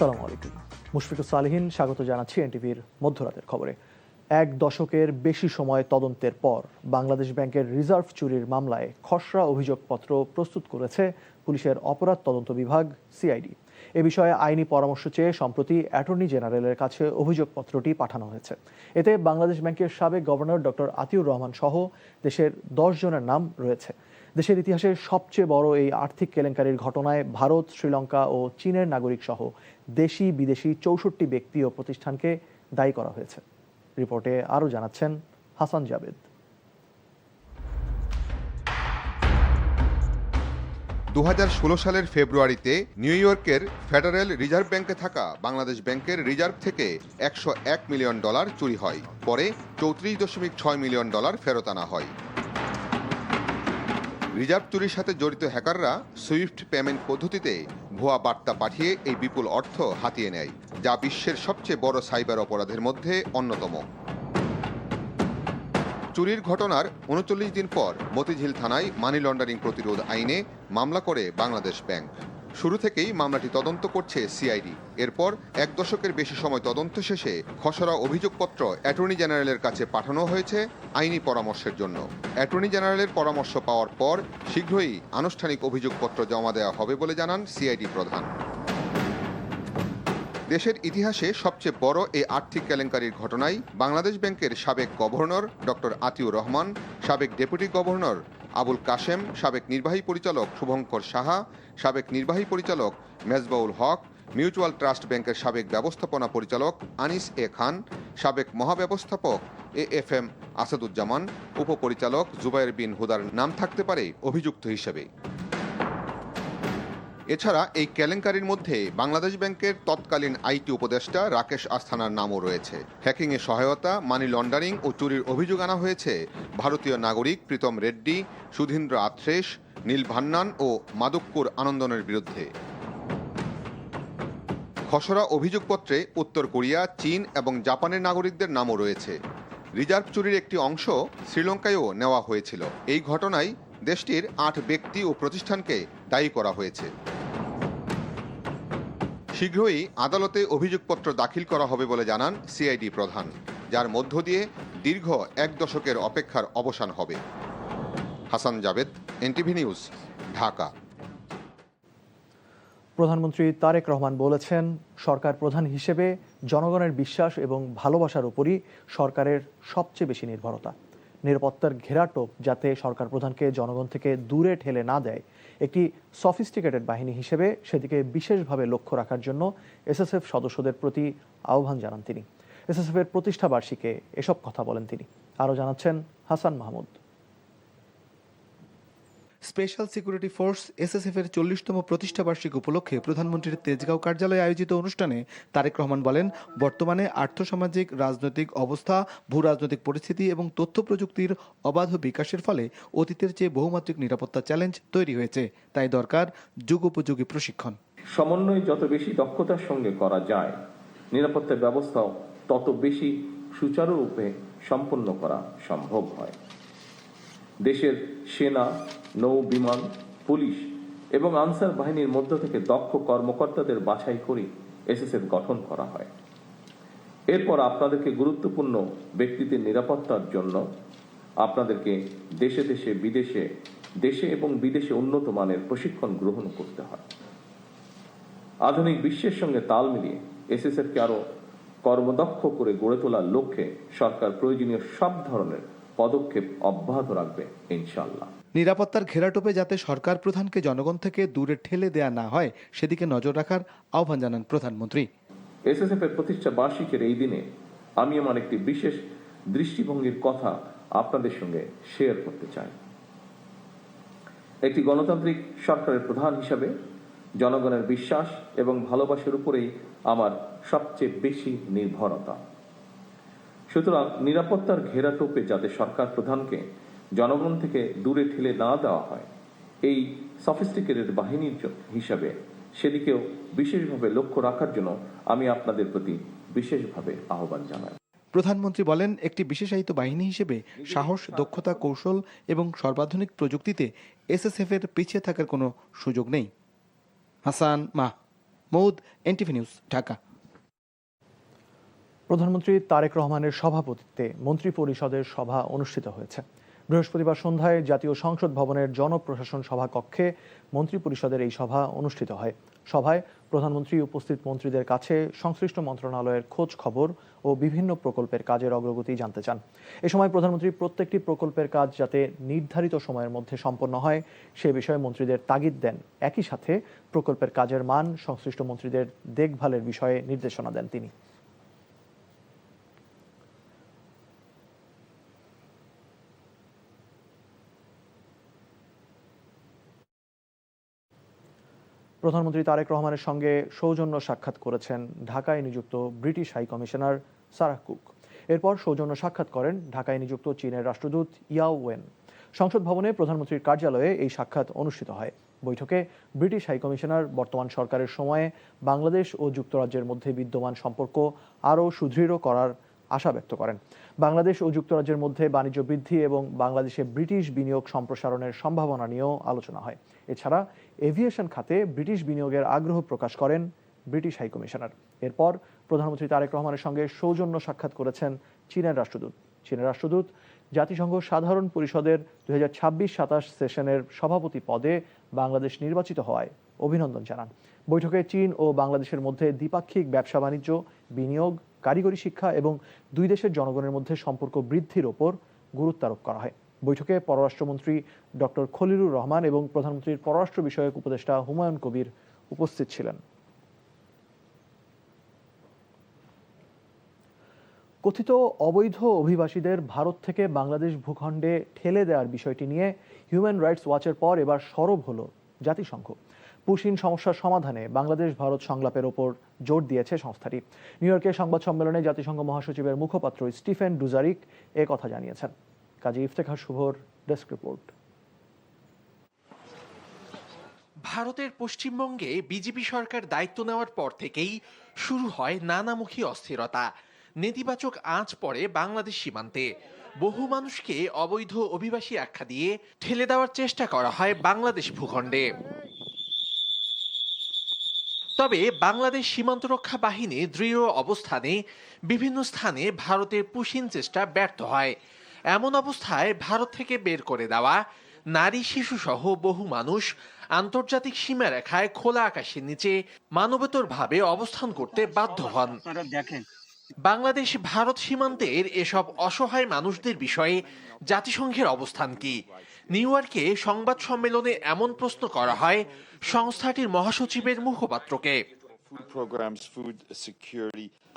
আসসালামু আলাইকুম। মুশফিকুর সালেহীন স্বাগত জানাচ্ছি এনটিভির মধ্যরাতের খবরে। এক দশকের বেশি সময় তদন্তের পর বাংলাদেশ ব্যাংকের রিজার্ভ চুরির মামলায় খসড়া অভিযোগপত্র প্রস্তুত করেছে পুলিশের অপরাধ তদন্ত বিভাগ সিআইডি। এ বিষয়ে আইনি পরামর্শ চেয়ে সম্প্রতি অ্যাটর্নি জেনারেলের কাছে অভিযোগপত্রটি পাঠানো হয়েছে। এতে বাংলাদেশ ব্যাংকের সাবেক গভর্নর ডক্টর আতিউর রহমান সহ দেশের 10 জনের নাম রয়েছে। দেশের ইতিহাসে সবচেয়ে বড় এই আর্থিক কেলেঙ্কারির ঘটনায় ভারত, শ্রীলঙ্কা ও চীনের নাগরিক সহ দেশি বিদেশি 64 ব্যক্তি ও প্রতিষ্ঠানকে দায়ী করা হয়েছে। রিপোর্টে আরও জানাচ্ছেন হাসান জাবেদ। 2016 সালের ফেব্রুয়ারিতে নিউ ইয়র্কের ফেডারেল রিজার্ভ ব্যাংকে থাকা বাংলাদেশ ব্যাংকের রিজার্ভ থেকে $101 মিলিয়ন চুরি হয়। পরে $34.6 মিলিয়ন ফেরত আনা হয়। রিজার্ভ চুরির সাথে জড়িত হ্যাকাররা সুইফট পেমেন্ট পদ্ধতিতে ভুয়া বার্তা পাঠিয়ে এই বিপুল অর্থ হাতিয়ে নেয়, যা বিশ্বের সবচেয়ে বড় সাইবার অপরাধের মধ্যে অন্যতম। চুরির ঘটনার 39 দিন পর মতিঝিল থানায় মানি লন্ডারিং প্রতিরোধ আইনে মামলা করে বাংলাদেশ ব্যাংক। শুরু থেকেই মামলাটি তদন্ত করছে সিআইডি। এরপর এক দশকের বেশি সময় তদন্ত শেষে খসড়া অভিযোগপত্র অ্যাটর্নি জেনারেলের কাছে পাঠানো হয়েছে আইনি পরামর্শের জন্য। অ্যাটর্নি জেনারেলের পরামর্শ পাওয়ার পর শীঘ্রই আনুষ্ঠানিক অভিযোগপত্র জমা দেওয়া হবে বলে জানান সিআইডি প্রধান। দেশের ইতিহাসে সবচেয়ে বড় এই আর্থিক কেলেঙ্কারির ঘটনায় বাংলাদেশ ব্যাংকের সাবেক গভর্নর ডক্টর আতিউর রহমান, সাবেক ডেপুটি গভর্নর আবুল কাশেম, সাবেক নির্বাহী পরিচালক শুভঙ্কর সাহা, সাবেক নির্বাহী পরিচালক মেজবাউল হক, মিউচুয়াল ট্রাস্ট ব্যাংকের সাবেক ব্যবস্থাপনা পরিচালক আনিস এ খান, সাবেক মহাব্যবস্থাপক AFM আসাদুজ্জামান, উপপরিচালক জুবায়ের বিন হুদার নাম থাকতে পারে অভিযুক্ত হিসেবে। এছাড়া এই কেলেঙ্কারির মধ্যে বাংলাদেশ ব্যাংকের তৎকালীন আইটি উপদেষ্টা রাকেশ আস্থানার নামও রয়েছে। হ্যাকিংয়ে সহায়তা, মানি লন্ডারিং ও চুরির অভিযোগ আনা হয়েছে ভারতীয় নাগরিক প্রীতম রেড্ডি, সুধীন্দ্র আত্রেশ, নীল ভান্নান ও মাদক্কুর আনন্দনের বিরুদ্ধে। খসড়া অভিযোগপত্রে উত্তর কোরিয়া, চীন এবং জাপানের নাগরিকদের নামও রয়েছে। রিজার্ভ চুরির একটি অংশ শ্রীলঙ্কায়ও নেওয়া হয়েছিল। এই ঘটনায় দেশটির 8 ব্যক্তি ও প্রতিষ্ঠানকে দায়ী করা হয়েছে। শীঘ্রই আদালতে অভিযোগপত্র দাখিল করা হবে বলে জানান সিআইডি প্রধান, যার মধ্য দিয়ে দীর্ঘ এক দশকের অপেক্ষার অবসান হবে। Hasan Jabed, NTV news, Dhaka. প্রধানমন্ত্রী তারেক রহমান বলেছেন, সরকার প্রধান হিসেবে জনগণের বিশ্বাস এবং ভালোবাসার উপরই সরকারের সবচেয়ে বেশি নির্ভরতা। নিরাপত্তার ঘেরাটোপ যাতে সরকার প্রধানকে জনগণ থেকে দূরে ঠেলে না দেয়, একটি সফিস্টিকেটেড বাহিনী হিসেবে সেদিকে বিশেষভাবে লক্ষ্য রাখার জন্য এসএসএফ সদস্যদের প্রতি আহ্বান জানান তিনি। এসএসএফের প্রতিষ্ঠা বার্ষিকীতে এসব কথা বলেন তিনি। আরও জানাচ্ছেন Hasan Mahmud. Special security force SSF এর 40তম প্রতিষ্ঠা বার্ষিকী উপলক্ষে প্রধানমন্ত্রীর তেজগাঁও কার্যালয়ে আয়োজিত অনুষ্ঠানে তারেক রহমান বলেন, বর্তমানে আর্থসামাজিক রাজনৈতিক অবস্থা, ভূ রাজনৈতিক পরিস্থিতি এবং তথ্য প্রযুক্তির অবাধ বিকাশের ফলে অতীতের চেয়ে বহুমাত্রিক নিরাপত্তা চ্যালেঞ্জ তৈরি হয়েছে। তাই দরকার যুগোপযোগী প্রশিক্ষণ। সমন্বয় যত বেশি দক্ষতার সঙ্গে করা যায়, নিরাপত্তা ব্যবস্থাও তত বেশি সুচারুরূপে সম্পন্ন করা সম্ভব হয়। দেশের সেনা, নৌ বিমান, পুলিশ এবং আনসার বাহিনীর মধ্য থেকে দক্ষ কর্মকর্তাদের বাছাই করে এসএসএফ গঠন করা হয়। এরপর আপনাদেরকে গুরুত্বপূর্ণ ব্যক্তিদের নিরাপত্তার জন্য আপনাদেরকে দেশে দেশে এবং বিদেশে উন্নত মানের প্রশিক্ষণ গ্রহণ করতে হয়। আধুনিক বিশ্বের সঙ্গে তাল মিলিয়ে এসএসএফকে আরো কর্মদক্ষ করে গড়ে তোলার লক্ষ্যে সরকার প্রয়োজনীয় সব ধরনের পদক্ষেপ অব্যাহত রাখবে ইনশাআল্লাহ। নিরাপত্তার ঘেরাটোপে যাতে সরকার প্রধানকে জনগণ থেকে দূরে ঠেলে দেয়া না হয়, সেদিকে নজর রাখার আহ্বান জানান প্রধানমন্ত্রী। এসএসএফ এর প্রতিষ্ঠা বার্ষিকীর এই দিনে আমি আমার একটি বিশেষ দৃষ্টিভঙ্গির কথা আপনাদের সঙ্গে শেয়ার করতে চাই। একটি গণতান্ত্রিক সরকারের প্রধান হিসাবে জনগণের বিশ্বাস এবং ভালোবাসার উপরেই আমার সবচেয়ে বেশি নির্ভরতা। সুতরাং নিরাপত্তার ঘেরাটোপে যাতে সরকার প্রধানকে জনগণ থেকে দূরে ঠেলে না দেওয়া হয়, এই সফিস্টিকেটেড বাহিনীর হিসাবে সেদিকেও বিশেষভাবে লক্ষ্য রাখার জন্য আমি আপনাদের প্রতি বিশেষভাবে আহ্বান জানাই। প্রধানমন্ত্রী বলেন, একটি বিশেষায়িত বাহিনী হিসেবে সাহস, দক্ষতা, কৌশল এবং সর্বাধুনিক প্রযুক্তিতে এসএসএফ এর পিছিয়ে থাকার কোনো সুযোগ নেই। হাসান মাহ, মৌদ, এনটিভি নিউজ, ঢাকা। প্রধানমন্ত্রী তারেক রহমানের সভাপতিত্বে মন্ত্রিপরিষদের সভা অনুষ্ঠিত হয়েছে। বৃহস্পতিবার সন্ধ্যায় জাতীয় সংসদ ভবনের জনপ্রশাসন সভাকক্ষে মন্ত্রিপরিষদের এই সভা অনুষ্ঠিত হয়। সভায় প্রধানমন্ত্রী উপস্থিত মন্ত্রীদের কাছে সংশ্লিষ্ট মন্ত্রণালয়ের খোঁজ খবর ও বিভিন্ন প্রকল্পের কাজের অগ্রগতি জানতে চান। এ সময় প্রধানমন্ত্রী প্রত্যেকটি প্রকল্পের কাজ যাতে নির্ধারিত সময়ের মধ্যে সম্পন্ন হয় সে বিষয়ে মন্ত্রীদের তাগিদ দেন। একই সাথে প্রকল্পের কাজের মান সংশ্লিষ্ট মন্ত্রীদের দেখভালের বিষয়ে নির্দেশনা দেন তিনি। প্রধানমন্ত্রী তারেক রহমানের সঙ্গে সৌজন্য সাক্ষাৎ করেছেন ঢাকায় নিযুক্ত British high commissioner Sarah Cooke. এরপর সৌজন্য সাক্ষাৎ করেন ঢাকায় নিযুক্ত চীনের রাষ্ট্রদূত ইয়াও ওয়েন। সংসদ ভবনে প্রধানমন্ত্রীর কার্যালয়ে এই সাক্ষাৎ অনুষ্ঠিত হয়। বৈঠকে ব্রিটিশ হাই কমিশনার বর্তমান সরকারের সময়ে বাংলাদেশ ও যুক্তরাজ্যের মধ্যে বিদ্যমান সম্পর্ক আরও সুদৃঢ় করার আশা ব্যক্ত করেন। বাংলাদেশ ও যুক্তরাজ্যের মধ্যে বাণিজ্য বৃদ্ধি এবং বাংলাদেশে ব্রিটিশ বিনিয়োগ সম্প্রসারণের সম্ভাবনা নিয়েও আলোচনা হয়। এছাড়া এভিয়েশন খাতে ব্রিটিশ বিনিয়োগের আগ্রহ প্রকাশ করেন ব্রিটিশ হাই কমিশনার। এরপর প্রধানমন্ত্রী তারেক রহমানের সঙ্গে সৌজন্য সাক্ষাৎ করেছেন চীনের রাষ্ট্রদূত। চীনের রাষ্ট্রদূত জাতিসংঘ সাধারণ পরিষদের 2026-27 সেশনের সভাপতি পদে বাংলাদেশ নির্বাচিত হওয়ায় অভিনন্দন জানান। বৈঠকে চীন ও বাংলাদেশের মধ্যে দ্বিপাক্ষিক ব্যবসা বাণিজ্য, বিনিয়োগ, কারিগরি শিক্ষা এবং দুই দেশের জনগণের মধ্যে সম্পর্ক বৃদ্ধির ওপর গুরুত্ব আরোপ করা হয়। বৈঠকে পররাষ্ট্রমন্ত্রী ডক্টর খলিলুর রহমান এবং প্রধানমন্ত্রীর পররাষ্ট্র বিষয়ক উপদেষ্টা হুমায়ুন কবির উপস্থিত ছিলেন। কথিত অবৈধ অভিবাসীদের ভারত থেকে বাংলাদেশ ভূখণ্ডে ঠেলে দেওয়ার বিষয়টি নিয়ে হিউম্যান রাইটস ওয়াচের পর এবার সরব হল জাতিসংঘ। পুশিন সমস্যার সমাধানে বাংলাদেশ ভারত সংলাপের ওপর জোর দিয়েছে সংস্থাটি। নিউ ইয়র্কে সংবাদ সম্মেলনে জাতিসংঘ মহাসচিবের মুখপাত্র স্টিফেন ডুজারিক এ কথা জানিয়েছেন। কাজী ইফতেখার শুভর ডেস্ক রিপোর্ট। ভারতের পশ্চিমবঙ্গে বিজেপি সরকার দায়িত্ব নেওয়ার পর থেকেই শুরু হয় নানামুখী অস্থিরতা। নেতিবাচক আঁচ পড়ে বাংলাদেশ সীমান্তে। বহু মানুষকে অবৈধ অভিবাসী আখ্যা দিয়ে ঠেলে দেওয়ার চেষ্টা করা হয় বাংলাদেশ ভূখণ্ডে। তবে বাংলাদেশ সীমান্তরক্ষা বাহিনী দৃঢ় অবস্থানে বিভিন্ন স্থানে ভারতের পুশিন চেষ্টা ব্যর্থ হয়। এমন অবস্থায় ভারত থেকে বের করে দেওয়া নারী, শিশু সহ বহু মানুষ আন্তর্জাতিক সীমারেখায় খোলা আকাশের নিচে মানবেতরভাবে অবস্থান করতে বাধ্য হন। বাংলাদেশ ভারত সীমান্তের এসব অসহায় মানুষদের বিষয়ে জাতিসংঘের অবস্থান কি? নিউ ইয়র্কে সংবাদ সম্মেলনে এমন প্রশ্ন করা হয় সংস্থাটির মহাসচিবের মুখপাত্রকে।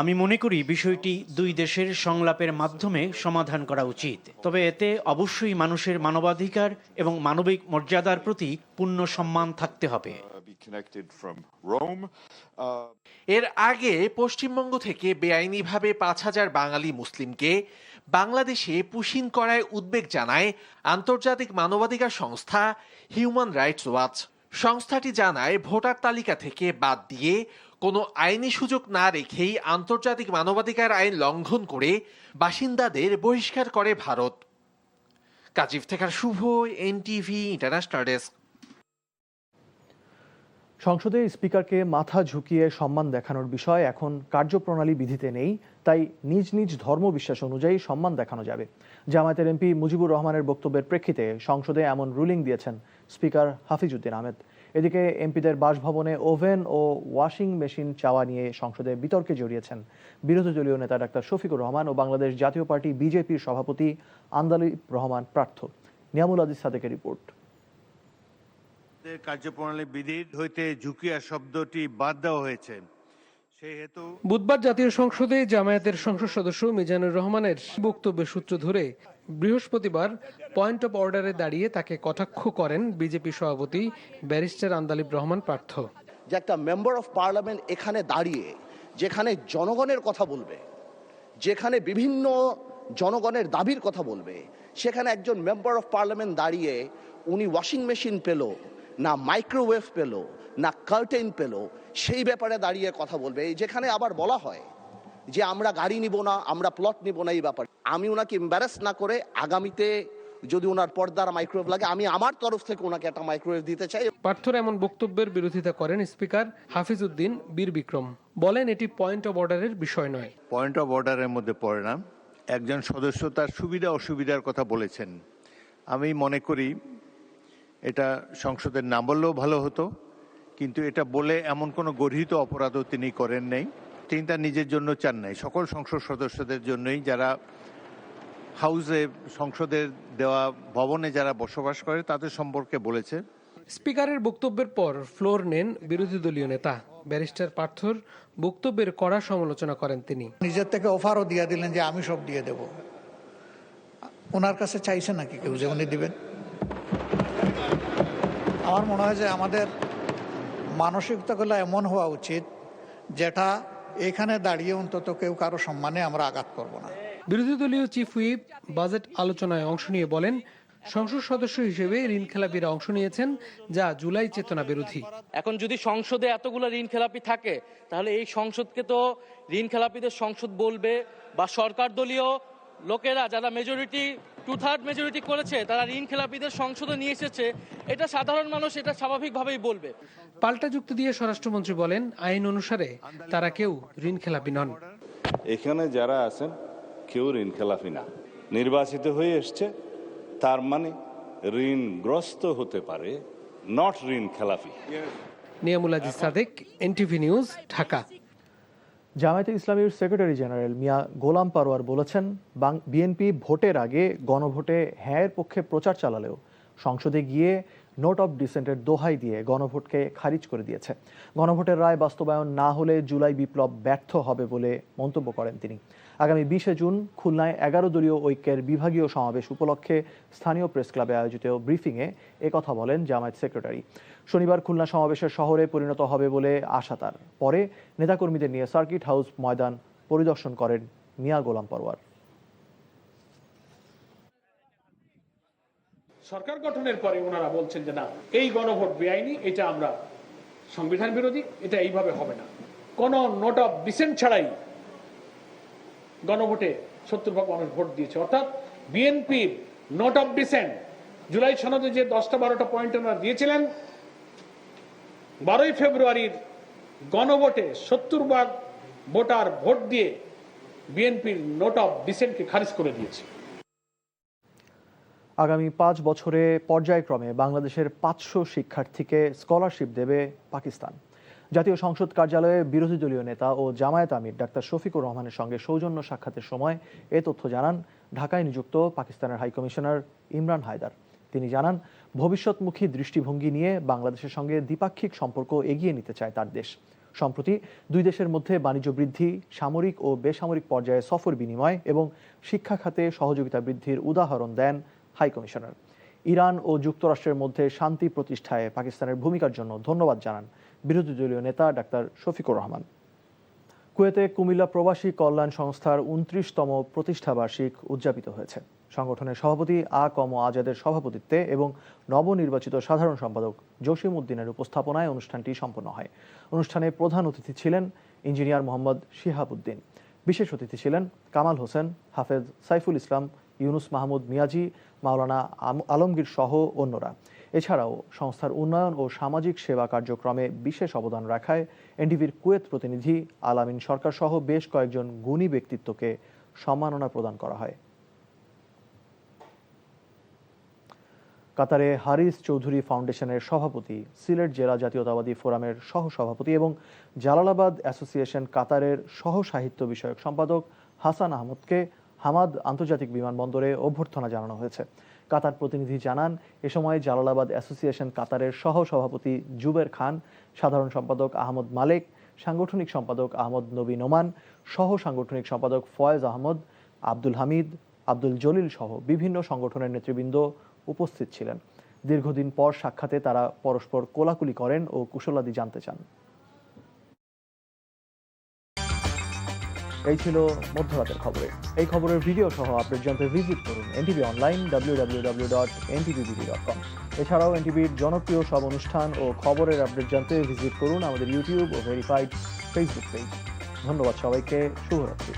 আমি মনে করি বিষয়টি দুই দেশের সংলাপের মাধ্যমে সমাধান করা উচিত। তবে এতে অবশ্যই মানুষের মানবাধিকার এবং মানবিক মর্যাদার প্রতি পূর্ণ সম্মান থাকতে হবে। এর আগে পশ্চিমবঙ্গ থেকে বেআইনিভাবে 5,000 বাঙালি মুসলিমকে বাংলাদেশে পুশিন করায় উদ্বেগ জানায় আন্তর্জাতিক মানবাধিকার সংস্থা হিউম্যান রাইটস ওয়াচ। সংস্থাটি জানায় ভোটার তালিকা থেকে বাদ দিয়ে কোনো আইনি সুযোগ না রেখেই আন্তর্জাতিক মানবাধিকার আইন লঙ্ঘন করে বাসিন্দাদের বহিষ্কার করে ভারত। কাজী ইফতেখার শুভ, এনটিভি ইন্টারন্যাশনাল ডেস্ক। সংসদে স্পিকারকে মাথা ঝুঁকিয়ে সম্মান দেখানোর বিষয় এখন কার্যপ্রণালী বিধিতে নেই, তাই নিজ নিজ ধর্মবিশ্বাস অনুযায়ী সম্মান দেখানো যাবে। জামায়াতের এমপি মুজিবুর রহমানের বক্তব্যের প্রেক্ষিতে সংসদে এমন রুলিং দিয়েছেন স্পিকার হাফিজউদ্দিন আহমেদ। এদিকে এমপিদের বাসভবনে ওভেন ও ওয়াশিং মেশিন চাওয়া নিয়ে সংসদে বিতর্কে জড়িয়েছেন বিরোধী দলীয় নেতা ডাক্তার শফিকুর রহমান ও বাংলাদেশ জাতীয় পার্টি বিজেপির সভাপতি আন্দালিব রহমান প্রার্থ। নিয়ামুল আজিজ সাদেকের রিপোর্ট। কার্যপ্রণালী বিধির হইতে ঝুঁকিয়া শব্দটি বাদ দেওয়া হয়েছে। বুধবার জাতীয় সংসদে জামায়াতের সংসদ সদস্য মিজানুর রহমানের বক্তব্যের সূত্র ধরে বৃহস্পতিবার পয়েন্ট অফ অর্ডারে দাঁড়িয়ে তাকে কটাক্ষ করেন বিজেপি সভাপতি ব্যারিস্টার আন্দালিব রহমান প্রার্থ। যে একটা মেম্বার অফ পার্লামেন্ট এখানে দাঁড়িয়ে যেখানে জনগণের কথা বলবে, যেখানে বিভিন্ন জনগণের দাবির কথা বলবে, সেখানে একজন মেম্বার অফ পার্লামেন্ট দাঁড়িয়ে উনি ওয়াশিং মেশিন পেল না, মাইক্রোওয়েভ পেল না, কার্টেন পেল, সেই ব্যাপারে দাঁড়িয়ে কথা বলবে। যেখানে আবার বলা হয় যে আমরা গাড়ি নিব না, আমরা প্লট নিব না, এই ব্যাপারে আমি ওনাকে এম্বারাস না করে আগামীতে যদি ওনার পর্দার মাইক্রোওয়েভ লাগে, আমি আমার তরফ থেকে ওনাকে একটা মাইক্রোওয়েভ দিতে চাই। পার্থর এমন বক্তব্যের বিরোধিতা করেন স্পিকার হাফিজউদ্দিন বীর বিক্রম। বলেন এটি পয়েন্ট অফ অর্ডারের বিষয় নয়। পয়েন্ট অফ অর্ডারের মধ্যে পড়ে না। একজন সদস্য তার সুবিধা অসুবিধার কথা বলেছেন। আমি মনে করি এটা সংসদের না বললেও ভালো হতো, কিন্তু এটা বলে এমন কোনো গর্হিত অপরাধও তিনি করেন নাই। তিনি তার নিজের জন্য চান নাই, সকল সংসদ সদস্যদের জন্যই, যারা হাউসে সংসদের দেওয়া ভবনে যারা বসবাস করে তাদের সম্পর্কে বলেছে। স্পিকারের বক্তব্যের পর ফ্লোর নেন বিরোধী দলীয় নেতা ব্যারিস্টার পার্থর বক্তব্যের কড়া সমালোচনা করেন তিনি। নিজের থেকে অফারও দিয়ে দিলেন যে আমি সব দিয়ে দেব। ওনার কাছে চাইছে নাকি কেউ যে উনি দিবেন? আমার মনে হয় যে আমাদের মানসিকতাগুলো এমন হওয়া উচিত যেটা এখানে দাঁড়িয়ে অন্তত কেউ কারো সম্মানে আমরা আঘাত করব না। বিরোধী দলীয় চিফ হুইপ বাজেট আলোচনায় অংশ নিয়ে বলেন, সংসদ সদস্য হিসেবে ঋণ খেলাপিরা অংশ নিয়েছেন, যা জুলাই চেতনা বিরোধী। এখন যদি সংসদে এতগুলো ঋণ খেলাপি থাকে, তাহলে এই সংসদকে তো ঋণ খেলাপিদের সংসদ বলবে, বা সরকার দলীয় লোকেরা যারা মেজরিটি 2/3 মেজরিটি করেছে তারা ঋণ খেলাপিদের সংসদে নিয়ে এসেছে, এটা সাধারণ মানুষ এটা স্বাভাবিকভাবেই বলবে। পাল্টা যুক্তি দিয়ে স্বরাষ্ট্রমন্ত্রী বলেন, আইন অনুসারে তারা কেউ ঋণ খেলাপি নন। এখানে যারা আছেন কেউ ঋণ খেলাপি না, নির্বাচিত হয়ে এসছে, তার মানে ঋণগ্রস্ত হতে পারে, নট ঋণ খেলাপি। Niamul Aziz Sadek, NTV news, Dhaka. জামায়াতে ইসলামীর সেক্রেটারি জেনারেল মিয়া গোলাম পারোয়ার বলেছেন, বিএনপি ভোটের আগে গণভোটে হ্যাঁয়ের পক্ষে প্রচার চালালেও সংসদে গিয়ে নোট অফ ডিসেন্টের দোহাই দিয়ে গণভোটকে খারিজ করে দিয়েছে। গণভোটের রায় বাস্তবায়ন না হলে জুলাই বিপ্লব ব্যর্থ হবে বলে মন্তব্য করেন তিনি। আগামী 20 জুন খুলনায় 11 দলীয় ঐক্যের বিভাগীয় সমাবেশ উপলক্ষে স্থানীয় প্রেস ক্লাবে আয়োজিত ব্রিফিংয়ে একথা বলেন জামায়াত সেক্রেটারি। শনিবার খুলনা সমাবেশের শহরে পরিণত হবে বলে আশা তার। পরে নেতাকর্মীদের নিয়ে সার্কিট হাউস ময়দান পরিদর্শন করেন মিয়া গোলাম পারোয়ার। সরকার গঠনের পরে ওনারা বলছেন যে না, এই গণভোট বেআইনি, এটা আমরা সংবিধান বিরোধী, এটা এইভাবে হবে না। কোন নোট অফ ডিসেন্ট ছাড়াই গণভোটে 70% মানুষ ভোট দিয়েছে। অর্থাৎ বিএনপির নোট অফ ডিসেন্ট জুলাই সনদে যে 10-12টা পয়েন্ট ওনারা দিয়েছিলেন, 12ই ফেব্রুয়ারির গণভোটে 70% ভোটার ভোট দিয়ে বিএনপির নোট অফ ডিসেন্টকে খারিজ করে দিয়েছে। আগামী 5 বছরে পর্যায়ক্রমে বাংলাদেশের 500 শিক্ষার্থীকে স্কলারশিপ দেবে পাকিস্তান। জাতীয় সংসদ কার্যালয়ে বিরোধী দলীয় নেতা ও জামায়াত আমির ডাক্তার শফিকুর রহমানের সঙ্গে সৌজন্য সাক্ষাতের সময় এ তথ্য জানান ঢাকায় নিযুক্ত পাকিস্তানের হাইকমিশনার ইমরান হায়দার। তিনি জানান, ভবিষ্যৎমুখী দৃষ্টিভঙ্গি নিয়ে বাংলাদেশের সঙ্গে দ্বিপাক্ষিক সম্পর্ক এগিয়ে নিতে চায় তার দেশ। সম্প্রতি দুই দেশের মধ্যে বাণিজ্য বৃদ্ধি, সামরিক ও বেসামরিক পর্যায়ে সফর বিনিময় এবং শিক্ষা খাতে সহযোগিতা বৃদ্ধির উদাহরণ দেন হাইকমিশনার। ইরান ও যুক্তরাষ্ট্রের মধ্যে শান্তি প্রতিষ্ঠায় পাকিস্তানের ভূমিকার জন্য ধন্যবাদ জানান বিরোধী দলীয় নেতা ডাক্তার শফিকুর রহমান। কুয়েতে কুমিল্লা প্রবাসী কল্যাণ সংস্থার 29তম প্রতিষ্ঠাবার্ষিক উদযাপিত হয়েছে। সংগঠনের সভাপতি কম আজাদের সভাপতিত্বে এবং নবনির্বাচিত সাধারণ সম্পাদক জসিম উদ্দিনের উপস্থাপনায় অনুষ্ঠানটি সম্পন্ন হয়। অনুষ্ঠানে প্রধান অতিথি ছিলেন ইঞ্জিনিয়ার মোহাম্মদ শিহাব উদ্দিন। বিশেষ অতিথি ছিলেন কামাল হোসেন, হাফেজ সাইফুল ইসলাম, ইউনুস মাহমুদ মিয়াজি, মাওলানা আলমগীর সহ অন্যরা। এছাড়াও সংস্থার উন্নয়ন ও সামাজিক সেবা কার্যক্রমে বিশেষ অবদান রাখায় এনটিভির কুয়েত প্রতিনিধি আলামিন সরকার সহ বেশ কয়েকজন গুণী ব্যক্তিত্বকে সম্মাননা প্রদান করা হয়। কাতারে হারিস চৌধুরী ফাউন্ডেশনের সভাপতি, সিলেট জেলা জাতীয়তাবাদী ফোরামের সহ সভাপতি এবং জালালাবাদ অ্যাসোসিয়েশন কাতারের সহ সাহিত্য বিষয়ক সম্পাদক হাসান আহমদকে হামাদ আন্তর্জাতিক বিমানবন্দরে অভ্যর্থনা জানানো হয়েছে। কাতার প্রতিনিধি জানান, এ সময় জালালাবাদ অ্যাসোসিয়েশন কাতারের সহ সভাপতি জুবের খান, সাধারণ সম্পাদক আহমদ মালেক, সাংগঠনিক সম্পাদক আহমদ নবী নোমান, সহ সাংগঠনিক সম্পাদক ফয়েজ আহমদ, আব্দুল হামিদ, আব্দুল জলিল সহ বিভিন্ন সংগঠনের নেতৃবৃন্দ উপস্থিত ছিলেন। দীর্ঘদিন পর সাক্ষাতে তারা পরস্পর কোলাকুলি করেন ও কুশলাদি জানতে চান। এই ছিল মধ্যরাতের খবরে। এই খবরের ভিডিও সহ আপডেট জানতে ভিজিট করুন এনটিভি অনলাইন www.ntvbb.com। এছাড়াও এনটিভির জনপ্রিয় সব অনুষ্ঠান ও খবরের আপডেট জানতে ভিজিট করুন আমাদের ইউটিউব ও ভেরিফাইড ফেসবুক পেজ। ধন্যবাদ সবাইকে, শুভরাত্রি।